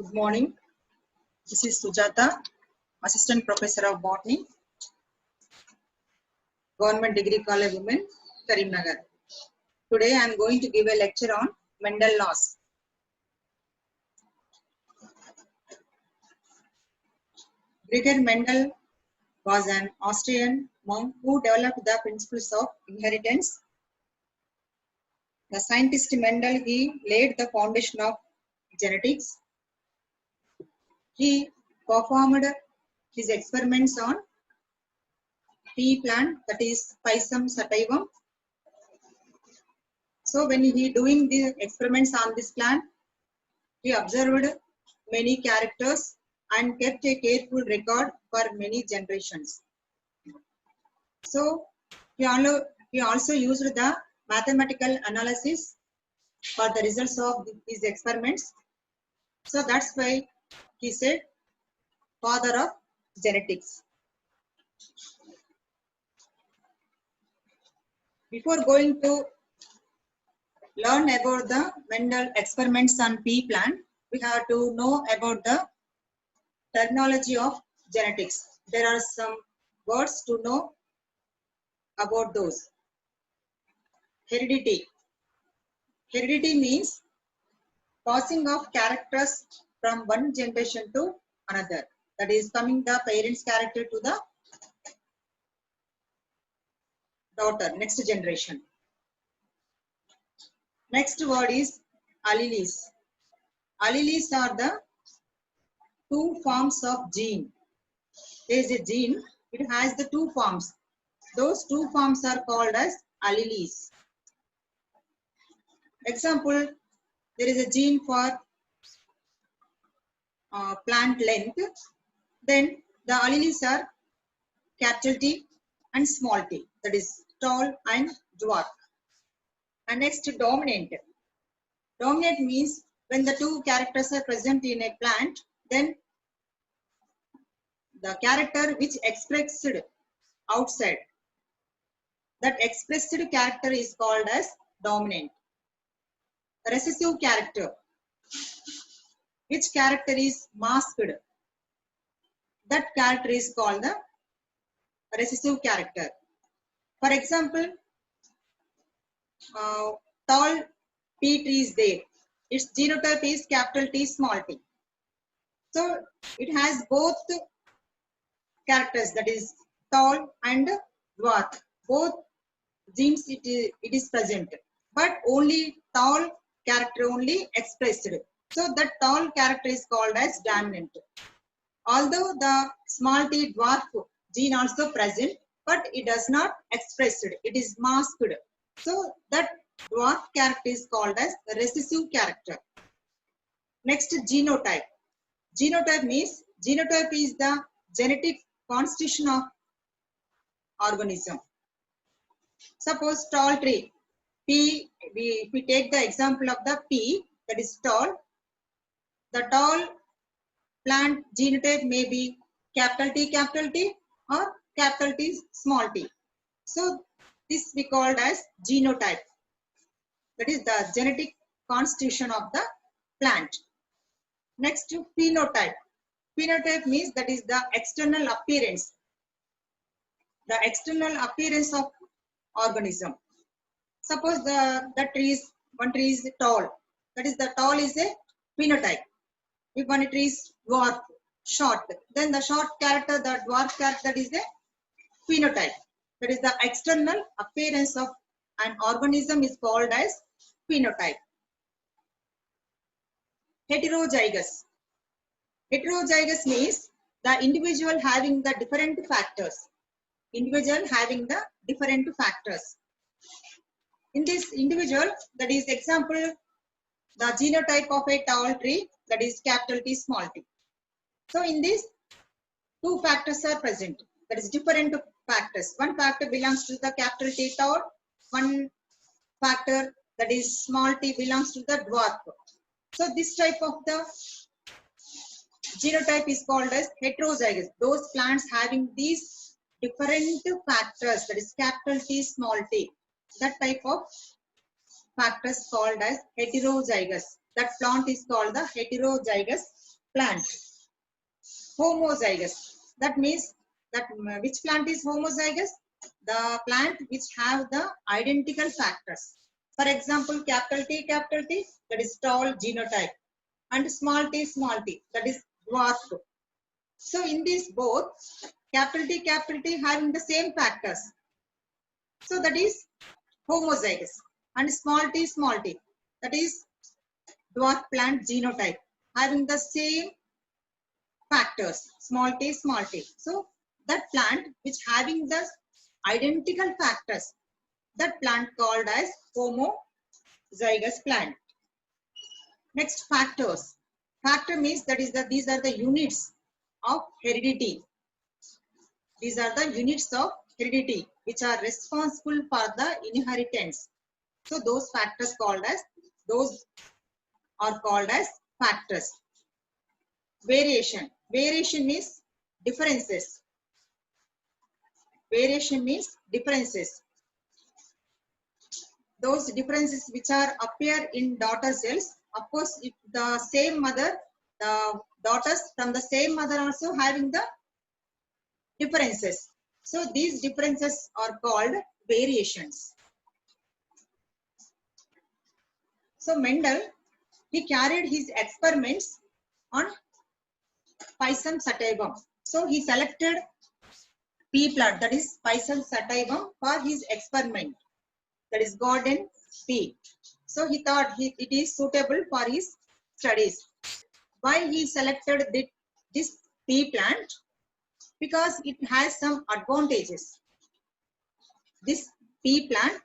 Good morning. This is Sujata, Assistant Professor of Botany, Government Degree College Women, Karimnagar. Today I am going to give a lecture on Mendel laws. Gregor Mendel was an Austrian monk who developed the principles of inheritance. The scientist Mendel, he laid the foundation of genetics. He performed his experiments on pea plant, that is Pisum sativum. So when he doing the experiments on this plant, he observed many characters and kept a careful record for many generations. So he also used the mathematical analysis for the results of his experiments. So that's why he said father of genetics. Before going to learn about the Mendel experiments on pea plant, we have to know about the terminology of genetics. There are some words to know about those. Heredity. Heredity means passing of characters from one generation to another. That is coming the parent's character to the daughter, next generation. Next word is alleles. Alleles are the two forms of gene. There is a gene, it has the two forms. Those two forms are called as alleles. Example, there is a gene for plant length. Then the alleles are capital T and small t, that is tall and dwarf. And next, dominant. Dominant means when the two characters are present in a plant, then the character which expressed outside, that expressed character is called as dominant. Recessive character, which character is masked, that character is called the recessive character. For example, tall P tree is there. Its genotype is capital T, small t. So it has both characters, that is tall and dwarf. Both genes it is present, but only tall character only expressed. So that tall character is called as dominant. Although the small t dwarf gene also present, but it does not express it. It is masked. So that dwarf character is called as recessive character. Next, genotype. Genotype means genotype is the genetic constitution of organism. Suppose tall tree, P, if we take the example of the P, that is tall, the tall plant genotype may be capital T or capital T small t. So this we called as genotype. That is the genetic constitution of the plant. Next, to phenotype. Phenotype means that is the external appearance. The external appearance of organism. Suppose one tree is tall. That is the tall is a phenotype. If one tree is dwarf, short, then the short character, the dwarf character, that is a phenotype. That is the external appearance of an organism is called as phenotype. Heterozygous. Heterozygous means the individual having the different factors. Individual having the different factors. In this individual, that is example, the genotype of a tall tree, that is capital T, small t. So in this, two factors are present. That is different factors. One factor belongs to the capital T tall. One factor, that is small t, belongs to the dwarf. So this type of the genotype is called as heterozygous. Those plants having these different factors, that is capital T, small t. That type of factors called as heterozygous. That plant is called the heterozygous plant. Homozygous. That means that which plant is homozygous? The plant which have the identical factors. For example, capital T, that is tall genotype, and small t, that is dwarf. So in these both, capital T having the same factors. So that is homozygous, and small t, that is dwarf plant genotype, having the same factors, small t. So that plant which having the identical factors, that plant called as homozygous plant. Next, factors. Factor means that is these are the units of heredity. These are the units of heredity which are responsible for the inheritance. So those factors are called as factors. Variation. Variation means differences. Variation means differences. Those differences which are appear in daughter cells. Of course, if the same mother, the daughters from the same mother also having the differences. So these differences are called variations. So Mendel, he carried his experiments on Pisum sativum. So he selected pea plant, that is Pisum sativum, for his experiment, that is garden pea. So he thought it is suitable for his studies. Why he selected this pea plant? Because it has some advantages. This pea plant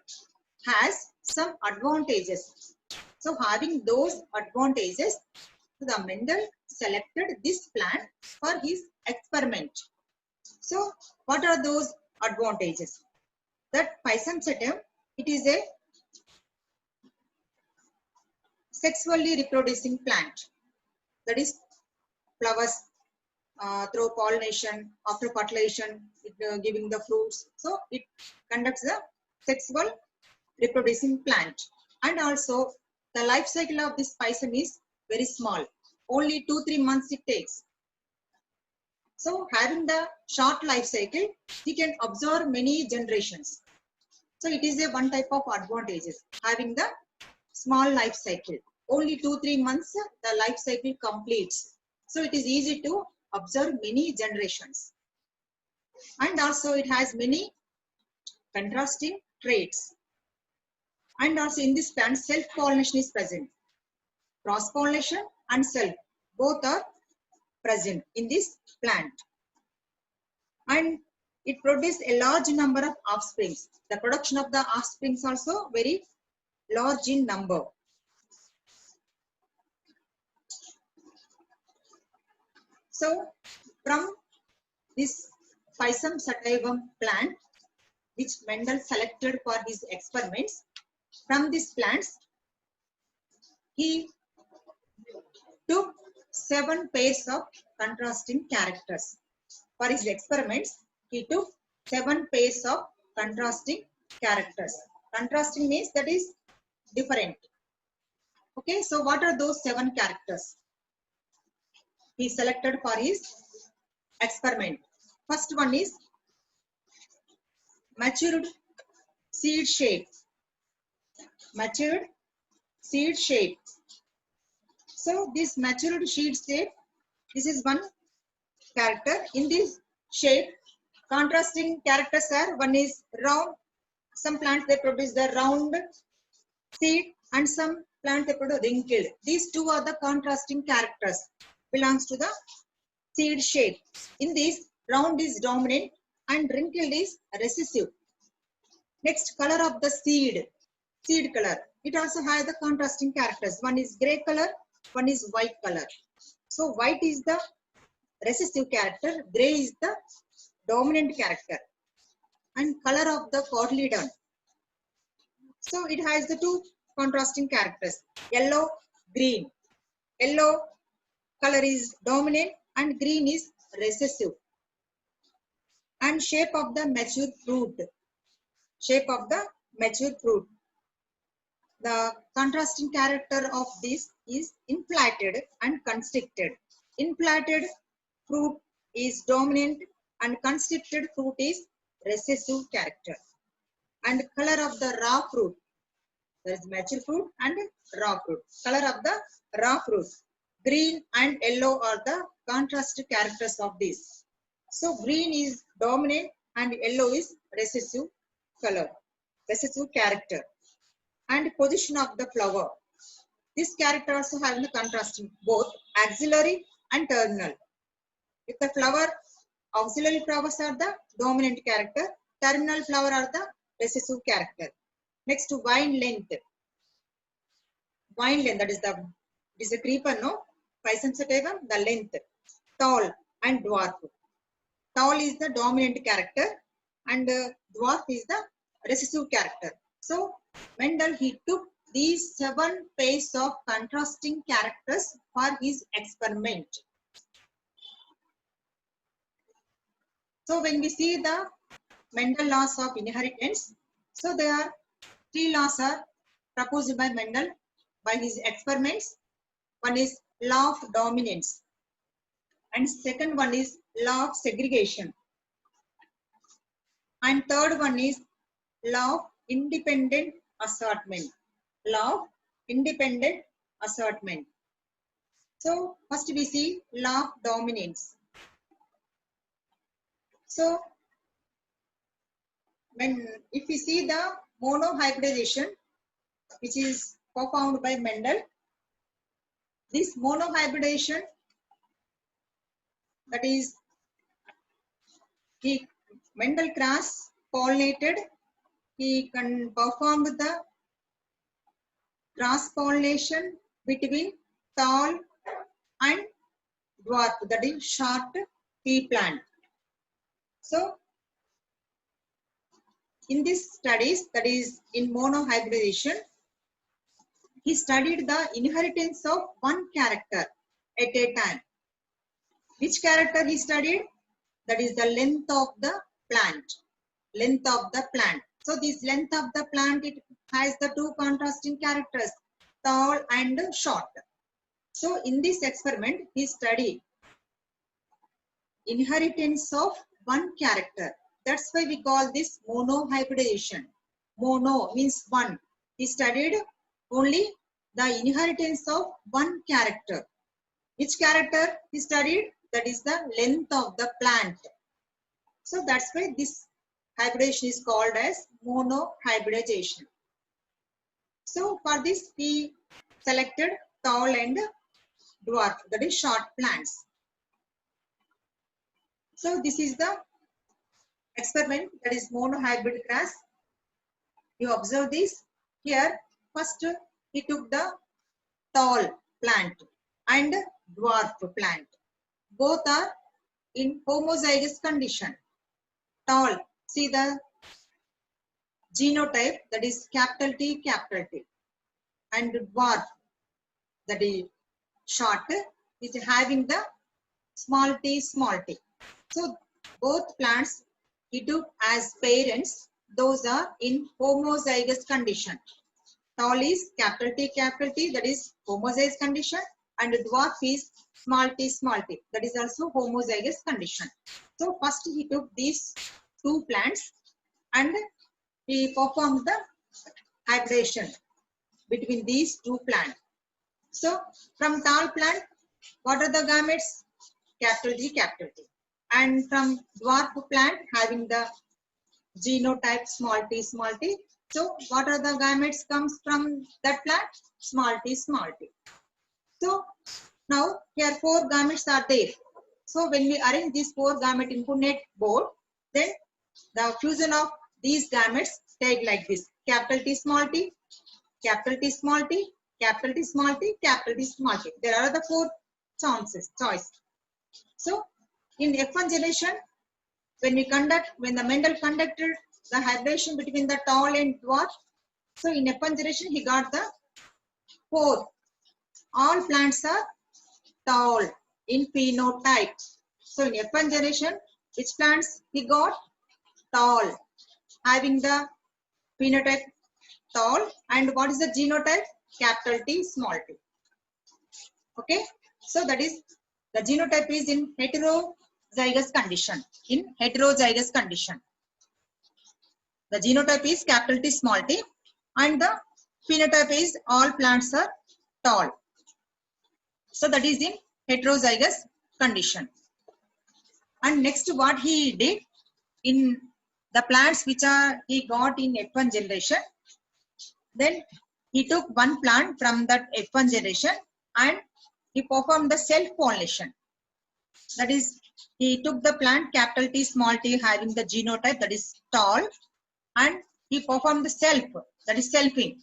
has some advantages. So having those advantages, the Mendel selected this plant for his experiment. So what are those advantages? That Pisum sativum, it is a sexually reproducing plant, that is flowers through pollination, after fertilization, giving the fruits. So it conducts the sexual reproducing plant. And also the life cycle of this Pisum is very small. Only 2-3 months it takes. So having the short life cycle, he can absorb many generations. So it is a one type of advantages, having the small life cycle. Only 2-3 months the life cycle completes. So it is easy to observe many generations. And also it has many contrasting traits. And also in this plant, self-pollination is present. Cross-pollination and self, both are present in this plant. And it produces a large number of offsprings. The production of the offsprings also very large in number. So from this Pisum sativum plant, which Mendel selected for his experiments, from these plants, he took 7 pairs of contrasting characters. For his experiments, he took 7 pairs of contrasting characters. Contrasting means that is different. Okay, so what are those 7 characters he selected for his experiment? First one is matured seed shape. Matured seed shape. So this matured seed shape, this is one character. In this shape, contrasting characters are, one is round. Some plants they produce the round seed, and some plants they produce wrinkled. These two are the contrasting characters, belongs to the seed shape. In this, round is dominant and wrinkled is recessive. Next, color of the seed color. It also has the contrasting characters. One is gray color, one is white color. So white is the recessive character, gray is the dominant character. And color of the cotyledon. So it has the 2 contrasting characters, yellow, green. Yellow color is dominant and green is recessive. And shape of the mature fruit. Shape of the mature fruit. The contrasting character of this is inflated and constricted. inflated fruit is dominant and constricted fruit is recessive character. And color of the raw fruit, there is mature fruit and raw fruit. Color of the raw fruit, green and yellow are the contrast characters of this. So green is dominant and yellow is recessive color, recessive character. And position of the flower. This character also having the contrasting both axillary and terminal. If the flower, auxiliary flowers are the dominant character, terminal flower are the recessive character. Next, vine length. Vine length, that is it is a creeper, no? The length, tall and dwarf. Tall is the dominant character and dwarf is the recessive character. So Mendel, he took these 7 pairs of contrasting characters for his experiment. So when we see the Mendel laws of inheritance, so there are 3 laws are proposed by Mendel by his experiments. One is law of dominance and second one is law of segregation and third one is law of independent assortment. Law of independent assortment. So first we see law of dominance. So if we see the monohybridization which is performed by Mendel, this monohybridization, that is Mendel cross pollinated, he performed the cross pollination between tall and dwarf, that is short pea plant. So in these studies, that is in monohybridization, he studied the inheritance of one character at a time. Which character he studied? That is the length of the plant. Length of the plant. So this length of the plant, it has the 2 contrasting characters, tall and short. So in this experiment, he studied inheritance of one character. That's why we call this monohybridization. Mono means one. He studied only the inheritance of one character. Which character he studied? That is the length of the plant. So that's why this hybridization is called as monohybridization. So for this he selected tall and dwarf, that is short plants. So this is the experiment, that is monohybrid cross. You observe this here. First he took the tall plant and dwarf plant. Both are in homozygous condition. Tall, see the genotype, that is capital T, and dwarf, that is short, is having the small t. So both plants he took as parents, those are in homozygous condition. Tall is capital T, that is homozygous condition, and dwarf is small t, that is also homozygous condition. So first he took these 2 plants and he performed the hybridization between these 2 plants. So from tall plant, what are the gametes? Capital T. And from dwarf plant having the genotype small t. So what are the gametes comes from that plant? Small t. So now here 4 gametes are there. So when we arrange these 4 gametes in Punnett board, then the fusion of these gametes take like this: capital T, capital T, capital T, capital T. There are the 4 choice. So in F1 generation, when the Mendel conducted the hybridization between the tall and dwarf, so in F1 generation he got the 4. All plants are tall in phenotype. So in F1 generation, which plants he got? Tall, having the phenotype tall, and what is the genotype? Capital T, small t. Okay, so that is The genotype is in heterozygous condition. In heterozygous condition. The genotype is capital T small t and the phenotype is all plants are tall. So that is in heterozygous condition. And next what he did in the plants which are he got in F1 generation, then he took one plant from that F1 generation and he performed the self-pollination. That is, he took the plant capital T small t having the genotype that is tall and he performed the self, that is selfing.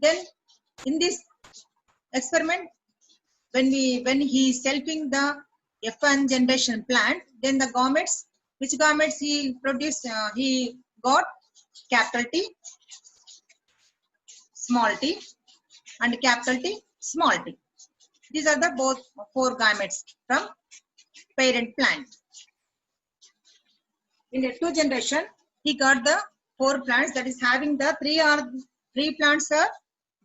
Then in this experiment, when he is selfing the F1 generation plant, then the gametes, which gametes he produced, he got capital T small t and capital T small t. These are the both 4 gametes from parent plant. In F2 generation, he got the 4 plants, that is having the 3 plants are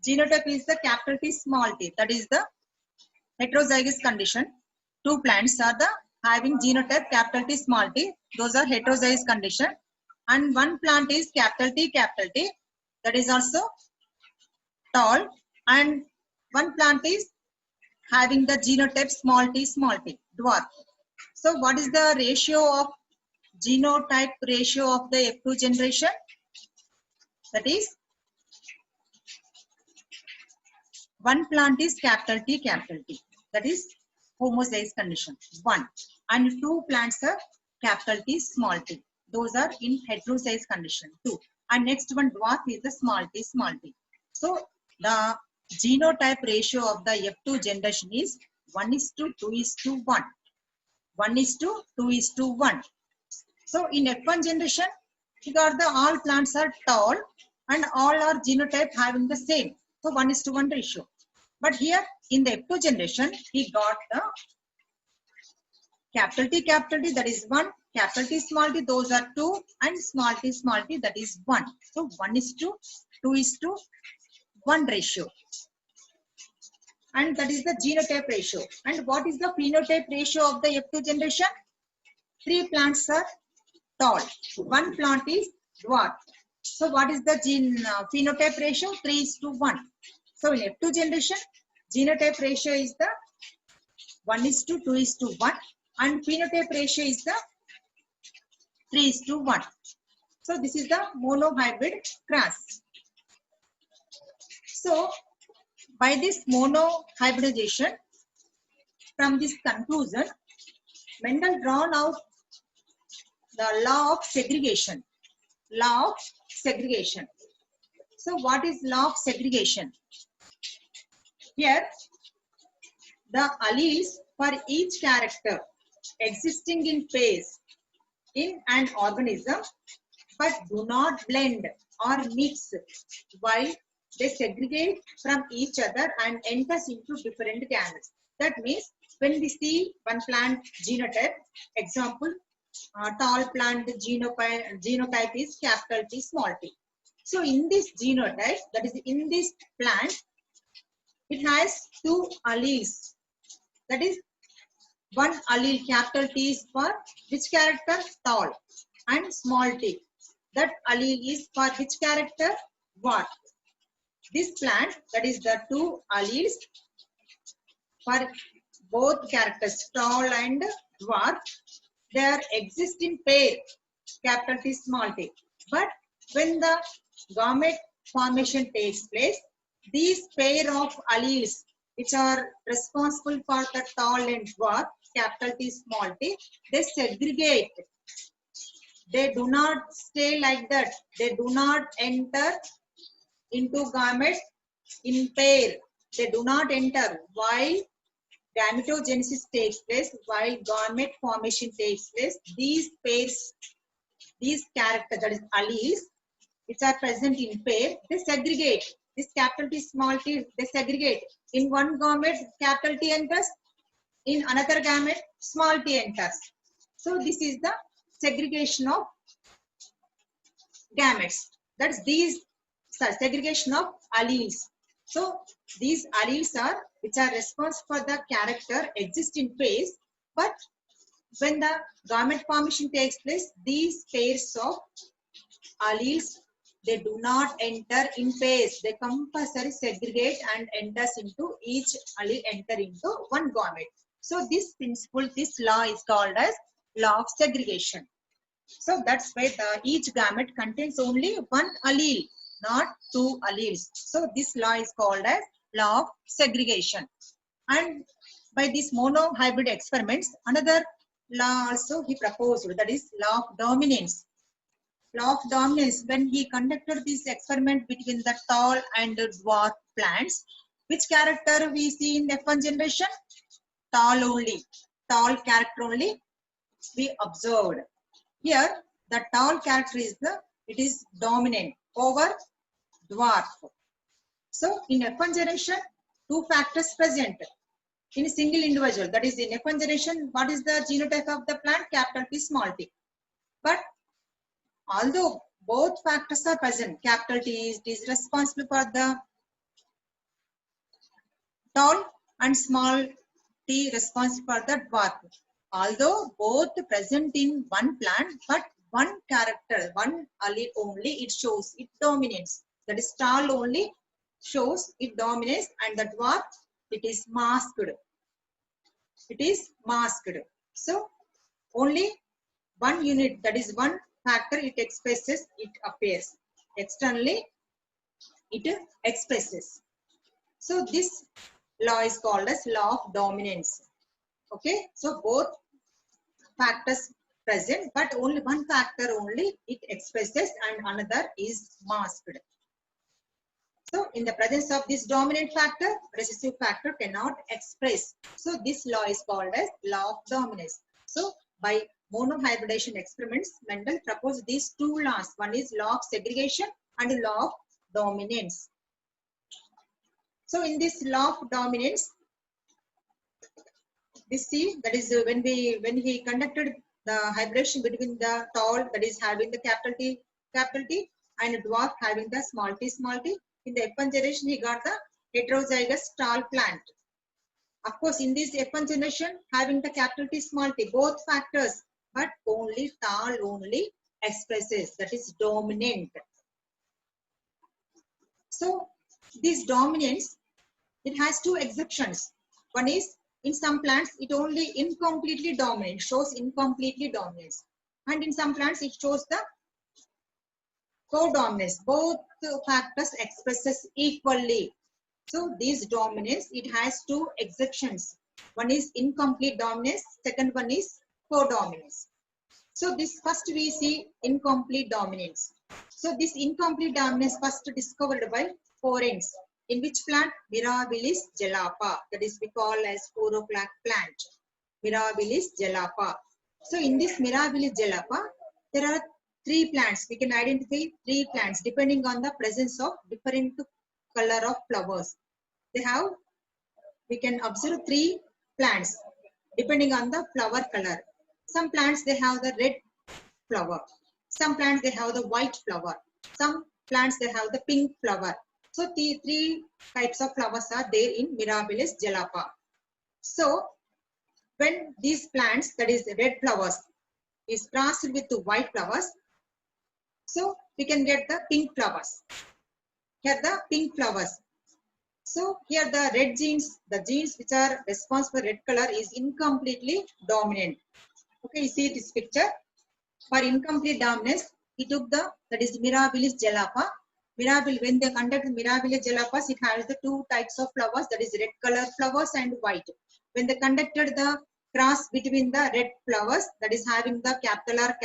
genotype is the capital T small t, that is the heterozygous condition. 2 plants are the having genotype capital T small t, those are heterozygous condition, and 1 plant is capital T, that is also tall, and 1 plant is having the genotype small t, dwarf. So what is the ratio of genotype ratio of the F2 generation? That is 1 plant is capital T, that is homozygous condition 1, and 2 plants are capital T small t, those are in heterozygous condition 2, and next one dwarf is the small t. So the genotype ratio of the F2 generation is 1:2:1. 1:2:1. So in F1 generation, we got the all plants are tall and all are genotype having the same. So 1:1 ratio. But here in the F2 generation, he got the capital T, that is 1, capital T small t, those are 2, and small t, that is 1. So 1:2:1 ratio. And that is the genotype ratio. And what is the phenotype ratio of the F2 generation? 3 plants are tall, 1 plant is dwarf. So what is the phenotype ratio? 3:1. So in F2 generation, genotype ratio is the 1:2:1 and phenotype ratio is the 3:1. So this is the monohybrid cross. So by this monohybridization, from this conclusion, Mendel drawn out the law of segregation. So what is law of segregation? Here, the alleles for each character existing in pairs in an organism but do not blend or mix while they segregate from each other and enters into different gametes. That means when we see one plant genotype, example, tall plant genotype is capital T small t. So in this genotype, that is in this plant, it has 2 alleles. That is, one allele capital T is for which character? Tall, and small t. That allele is for which character? Dwarf. This plant, that is the 2 alleles for both characters, tall and dwarf, they exist in pair, capital T small t. But when the gamete formation takes place, these pair of alleles which are responsible for the tall and dwarf, capital T small t, they segregate. They do not stay like that. They do not enter into gametes in pair. They do not enter while gametogenesis takes place, while gamete formation takes place. These pairs, these characters, that is alleles, which are present in pair, they segregate. This capital T small t, they segregate. In one gamete, capital T enters. In another gamete, small t enters. So this is the segregation of gametes. That's these segregation of alleles. So these alleles are which are responsible for the character exist in pairs, but when the gamete formation takes place, these pairs of alleles, they do not enter in pairs. They compulsory segregate and enters into each allele enter into one gamete. So this principle, this law is called as law of segregation. So that's why each gamete contains only one allele, not two alleles. So this law is called as law of segregation. And by these monohybrid experiments, another law also he proposed, that is law of dominance. Law of dominance, when he conducted this experiment between the tall and dwarf plants, which character we see in F1 generation? Tall only, tall character only we observed. Here, the tall character is it is dominant over dwarf. So in F1 generation, two factors present in a single individual. That is in F1 generation, what is the genotype of the plant? Capital T, small t. But although both factors are present, capital T is responsible for the tall and small t responsible for the dwarf. Although both present in one plant, but one character, one allele only, it shows, it dominates. That is tall only shows it dominates, and the dwarf, it is masked. It is masked. So only one unit, that is one factor, it expresses, it appears. Externally, it expresses. So this law is called as law of dominance. Okay, so both factors present, but only one factor only it expresses and another is masked. So in the presence of this dominant factor, recessive factor cannot express. So this law is called as law of dominance. So by monohybridization experiments, Mendel proposed these two laws. One is law of segregation and law of dominance. So in this law of dominance, we see that is when he conducted the hybridization between the tall, that is having the capital T, and dwarf having the small t. In the F1 generation, he got the heterozygous tall plant. Of course, in this F1 generation, having the capital T, small t, both factors, but only tall only expresses, that is dominant. So this dominance, it has two exceptions. One is in some plants, it only incompletely dominant, shows incompletely dominance. And in some plants, it shows the codominance. Both factors expresses equally. So this dominance, it has two exceptions. One is incomplete dominance, second one is codominance. So this first we see incomplete dominance. So this incomplete dominance first discovered by Forens. In which plant? Mirabilis jalapa. That is we call as chloroplac plant. Mirabilis jalapa. So in this Mirabilis jalapa, there are three plants. We can identify three plants depending on the presence of different color of flowers. They have, we can observe three plants depending on the flower color. Some plants they have the red flower. Some plants they have the white flower. Some plants they have the pink flower. So the three types of flowers are there in Mirabilis jalapa. So when these plants, that is red flowers, is crossed with the white flowers, so we can get the pink flowers. Here the pink flowers. So here the red genes, the genes which are responsible for red color is incompletely dominant. Okay, you see this picture. For incomplete dominance, he took the, that is Mirabilis jalapa. When they conduct Mirabilis jalapas, it has the two types of flowers, that is red color flowers and white. When they conducted the cross between the red flowers, that is having the capital R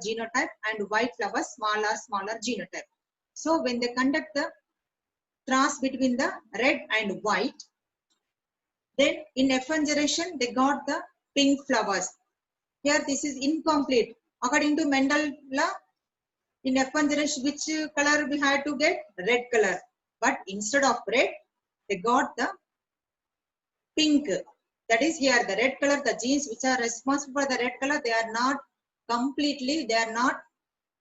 genotype, and white flowers, smaller genotype. So when they conduct the cross between the red and white, then in F1 generation, they got the pink flowers. Here this is incomplete. According to Mendel law, in F1 generation, which color we had to get? Red color. But instead of red, they got the pink. That is here, the red color, the genes which are responsible for the red color, they are not completely, they are not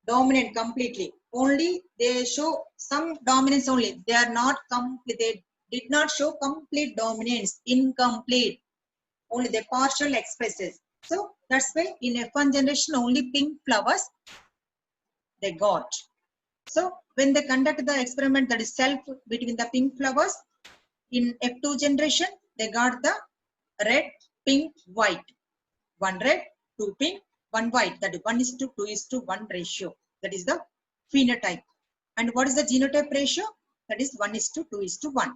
dominant completely. Only they show some dominance only. They are not complete, did not show complete dominance, incomplete, only the partial expresses. So that's why in F1 generation only pink flowers they got. So when they conduct the experiment, that is self between the pink flowers, in F2 generation they got the red, pink, white. One red, two pink, one white. That is 1:2:1 ratio. That is the phenotype. And what is the genotype ratio? That is 1:2:1.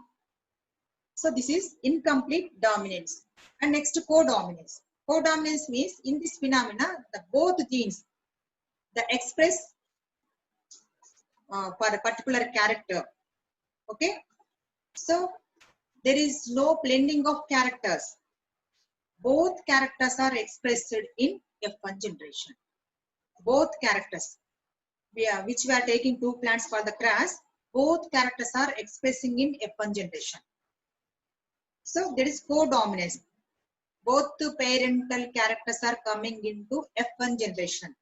So this is incomplete dominance. And next, codominance. Codominance means in this phenomena, the both genes they express for a particular character. Okay. So there is no blending of characters. Both characters are expressed in F1 generation. Both characters. Which we are taking two plants for the cross, both characters are expressing in F1 generation. So there is codominance. Both the parental characters are coming into F1 generation.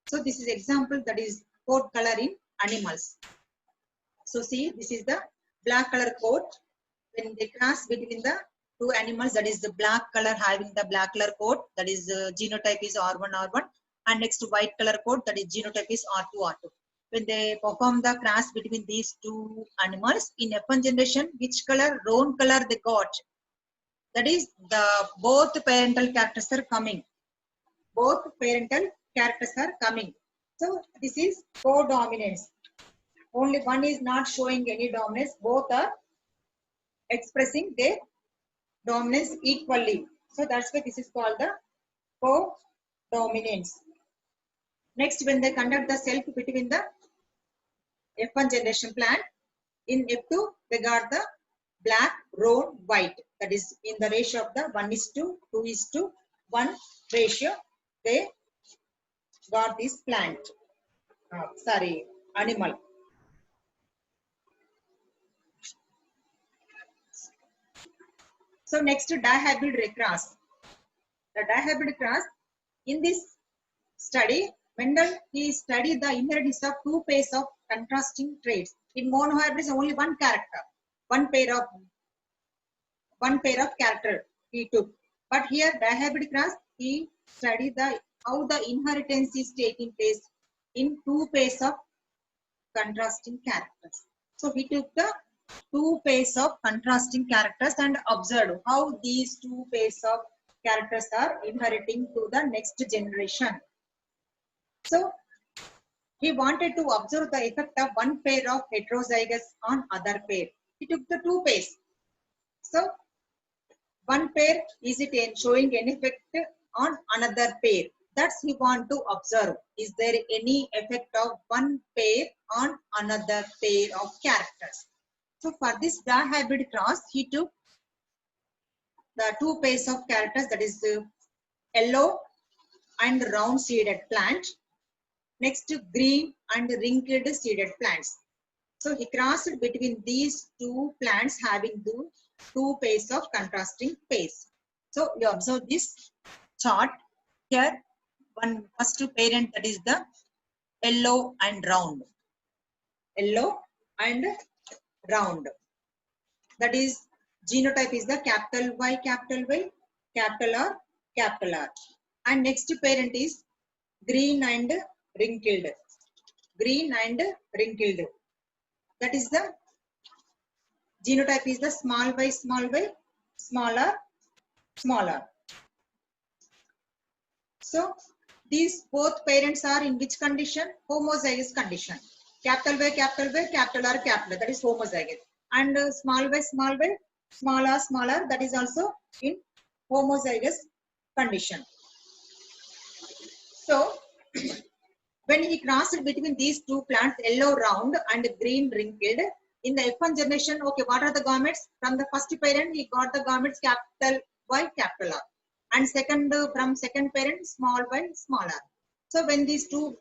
So this is example, that is coat color in animals. So see, this is the black color coat. When they cross between the two animals, that is the black color having the black color coat, that is genotype is R1R1, and next white color coat, that is genotype is R2R2. When they perform the cross between these two animals in F1 generation, which color? Roan color they got. That is the both parental characters are coming. Both parental characters are coming. So this is codominance. Only one is not showing any dominance. Both are expressing their dominance equally. So that's why this is called the codominance. Next, when they conduct the self between the F1 generation plant, in F2 they got the black, roan, white. That is in the ratio of the 1:2:1 ratio. They got this plant. Animal. So next, dihybrid recross. The dihybrid cross, in this study, Mendel he studied the inheritance of two pairs of contrasting traits. In monohybrid, only one character, one pair of character he took. But here dihybrid cross, he studied how the inheritance is taking place in two pairs of contrasting characters. So he took the two pairs of contrasting characters and observed how these two pairs of characters are inheriting to the next generation. So he wanted to observe the effect of one pair of heterozygous on other pair. He took the two pairs. So one pair, is it showing any effect on another pair? That's he want to observe. Is there any effect of one pair on another pair of characters? So for this dihybrid cross, he took the two pairs of characters, that is the yellow and round seeded plant. Next, green and wrinkled seeded plants. So he crossed between these two plants having the two pairs of contrasting pairs. So you observe this chart here. One first parent, that is the yellow and round. Yellow and round. That is genotype is the capital Y, capital R, capital R. And next parent is green and wrinkled. Green and wrinkled. That is the genotype is the small y, smaller, smaller. So these both parents are in which condition? Homozygous condition. Capital Y, capital R, capital R. That is homozygous. And small y, smaller, that is also in homozygous condition. So when he crossed between these two plants, yellow round and green wrinkled, in the F1 generation, okay, what are the gametes? From the first parent, he got the gametes capital Y, capital R. And second, from second parent, small y, small r. So when these two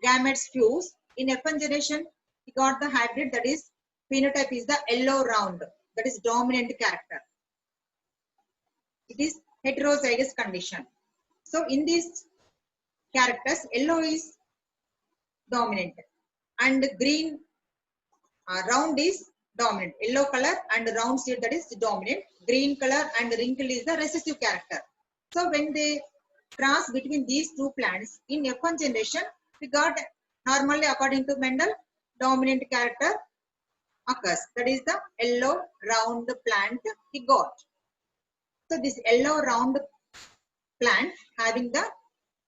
gametes fuse, in F1 generation, he got the hybrid, that is phenotype is the yellow round, that is dominant character. It is heterozygous condition. So in these characters, yellow is dominant and green round is dominant. Yellow color and round seed, that is dominant. Green color and wrinkle is the recessive character. So when they cross between these two plants in F1 generation, we got normally according to Mendel, dominant character occurs. That is the yellow round plant he got. So this yellow round plant having the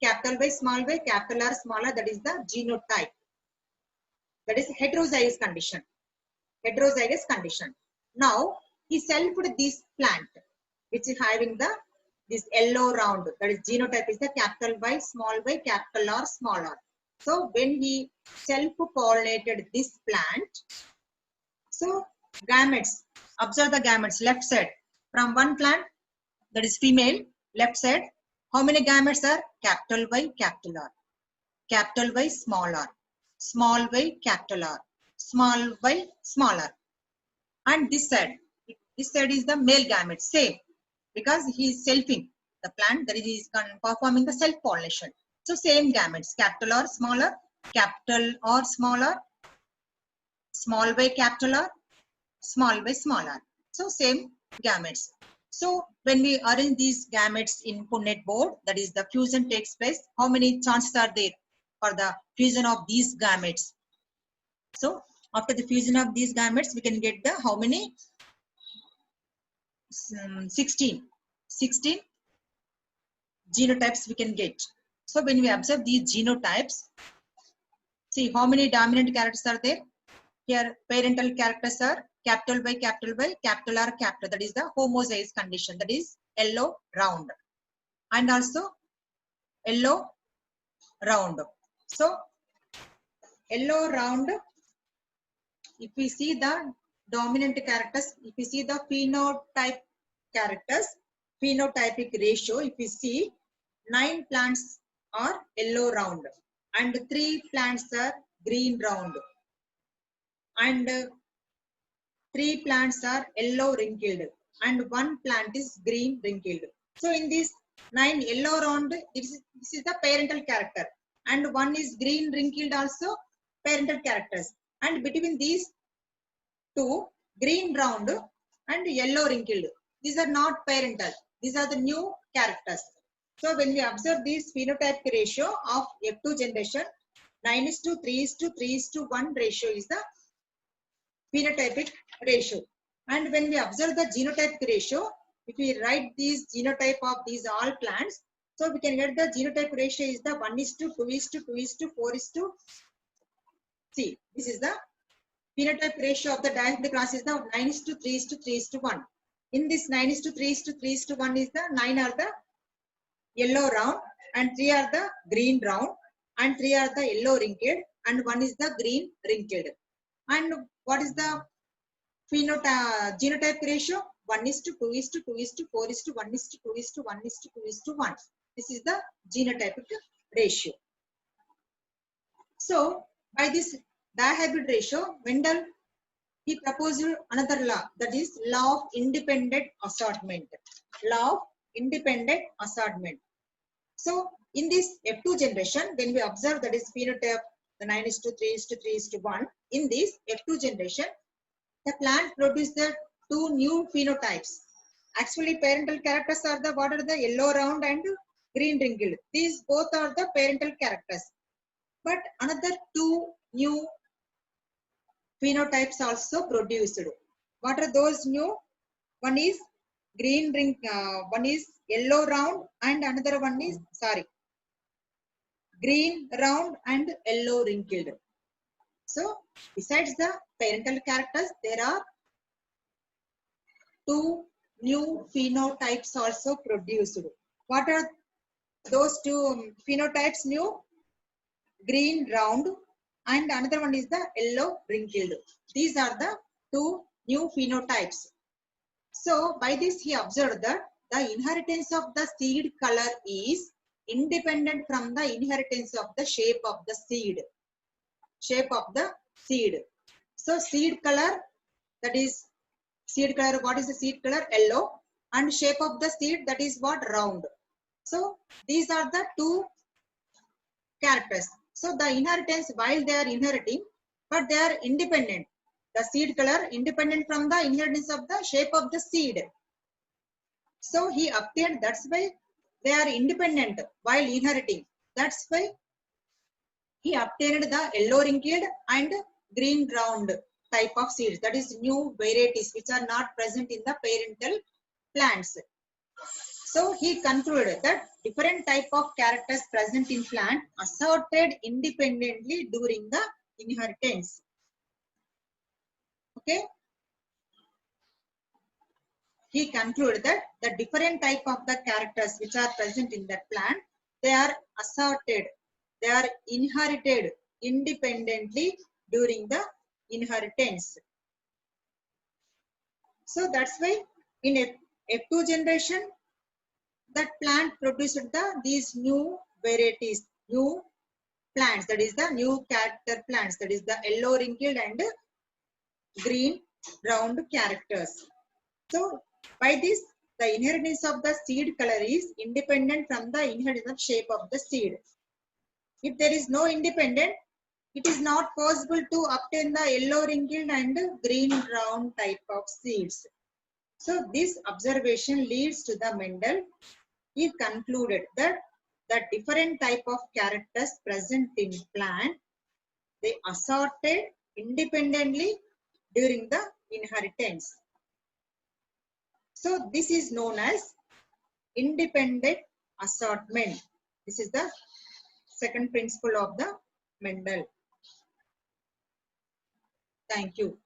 capital Y, capital R, small r, that is the genotype. That is heterozygous condition. Heterozygous condition. Now he selfed this plant which is having the this yellow round, that is genotype is the capital Y, capital R, small r. So when he self-pollinated this plant, so gametes, observe the gametes left side from one plant, that is female, left side. How many gametes are? Capital Y, capital R. Capital Y, small r. Small y, capital R. Small y, small r. And this side is the male gamete, same, because he is selfing the plant, that is he is performing the self-pollination. So same gametes, capital R, smaller, capital R, smaller, small y, capital R, small y, small r. So same gametes. So when we arrange these gametes in Punnett board, that is the fusion takes place. How many chances are there for the fusion of these gametes? So after the fusion of these gametes, we can get the how many? 16 genotypes we can get. So when we observe these genotypes, see how many dominant characters are there. Here parental characters are capital Y, capital R, capital. That is the homozygous condition. That is yellow round and also yellow round. So yellow round, if we see the dominant characters, if we see the phenotype characters, phenotypic ratio, if we see 9 plants are yellow round and 3 plants are green round and 3 plants are yellow wrinkled and 1 plant is green wrinkled. So in this 9 yellow round, this is the parental character and 1 is green wrinkled also parental characters, and between these 2 green round and yellow wrinkled, these are not parental, these are the new characters. So when we observe this phenotypic ratio of F2 generation, 9:3:3:1 ratio is the phenotypic ratio. And when we observe the genotypic ratio, if we write these genotype of these all plants, so we can get the genotype ratio is the 1:2:2:4:. See, this is the phenotype ratio of the diameter class is the 9:3:3:1. In this 9:3:3:1 is the 9 are the yellow round and 3 are the green round and 3 are the yellow wrinkled and 1 is the green wrinkled. And what is the genotype ratio? 1:2:2:4:1:2:1:1. This is the genotypic ratio. So by this dihybrid ratio, Mendel he proposed another law, that is law of independent assortment. Law of independent assortment. So in this F2 generation, when we observe that is phenotype the 9:3:3:1, in this F2 generation, the plant produces the 2 new phenotypes. Actually, parental characters are the what are the yellow round and green wrinkled. These both are the parental characters. But another 2 new phenotypes also produced. What are those new? One is green ring, one is yellow round and another one is green round and yellow wrinkled. So besides the parental characters, there are 2 new phenotypes also produced. What are those 2 phenotypes new? Green round and another one is the yellow wrinkled. These are the 2 new phenotypes. So by this he observed that the inheritance of the seed color is independent from the inheritance of the shape of the seed. Shape of the seed. So seed color, that is seed color, what is the seed color? Yellow, and shape of the seed, that is what? Round. So these are the 2 characters. So the inheritance, while they are inheriting, but they are independent. the seed color independent from the inheritance of the shape of the seed. So he obtained, that's why they are independent while inheriting. That's why he obtained the yellow wrinkled and green round type of seeds, that is new varieties which are not present in the parental plants. So he concluded that different type of characters present in plant assorted independently during the inheritance. Okay. He concluded that the different type of the characters which are present in that plant, they are assorted, they are inherited independently during the inheritance. So that's why in F2 generation, that plant produced these new varieties, new plants, that is the new character plants, that is the yellow wrinkled and green round characters. So by this, the inheritance of the seed color is independent from the inheritance shape of the seed. If there is no independent, it is not possible to obtain the yellow wrinkled and green round type of seeds. So this observation leads to the Mendel. He concluded that the different type of characters present in plant, they assorted independently during the inheritance. So this is known as independent assortment. This is the second principle of the Mendel. Thank you.